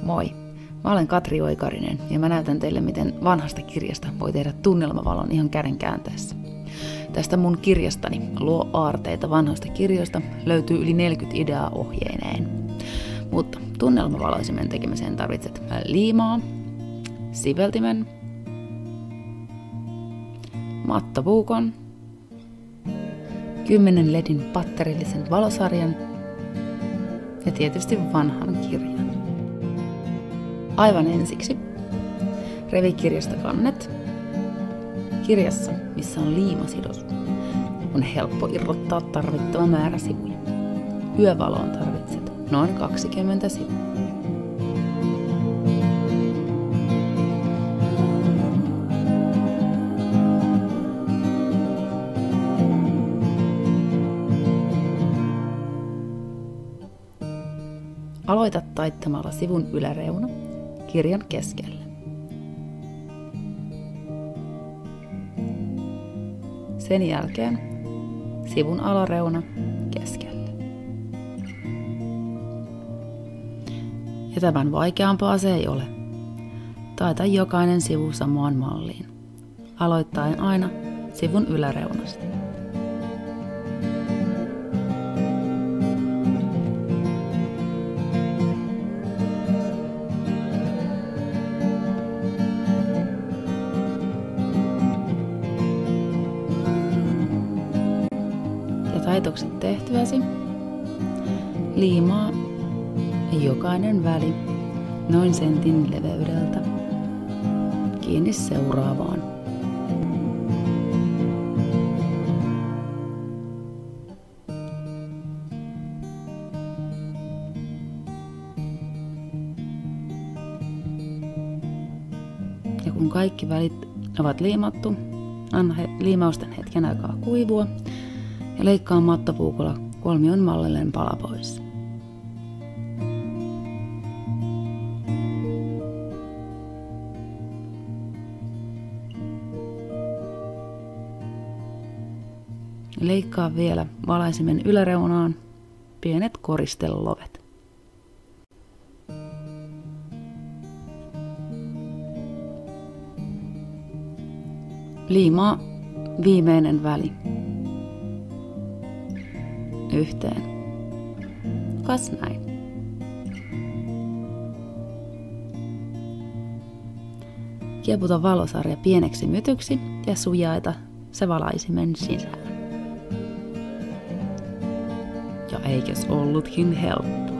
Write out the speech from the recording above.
Moi! Mä olen Katri Oikarinen ja mä näytän teille, miten vanhasta kirjasta voi tehdä tunnelmavalon ihan käden käänteessä. Tästä mun kirjastani Luo aarteita vanhoista kirjoista löytyy yli 40 ideaa ohjeineen. Mutta tunnelmavaloisimen tekemiseen tarvitset liimaa, siveltimen, mattopuukon, 10 ledin patterillisen valosarjan ja tietysti vanhan kirjan. Aivan ensiksi revi kirjasta kannet. Kirjassa, missä on liimasidos, on helppo irrottaa tarvittava määrä sivuja. Yövaloon tarvitset noin 20 sivua. Aloita taittamalla sivun yläreuna kirjan keskelle. Sen jälkeen sivun alareuna keskelle. Ja tämän vaikeampaa se ei ole. Taita jokainen sivu samaan malliin, aloittaen aina sivun yläreunasta. Taitokset tehtyäsi, liimaa jokainen väli noin sentin leveydeltä kiinni seuraavaan. Ja kun kaikki välit ovat liimattu, anna liimausten hetken aikaa kuivua ja leikkaa mattopuukolla kolmion mallilleen pala pois. Leikkaa vielä valaisimen yläreunaan pienet koristelovet. Liimaa viimeinen väli yhteen. Kas näin. Kieputa valosarja pieneksi mytyksi ja sujaita se valaisimen sisään. Ja eikös ollutkin helppoa?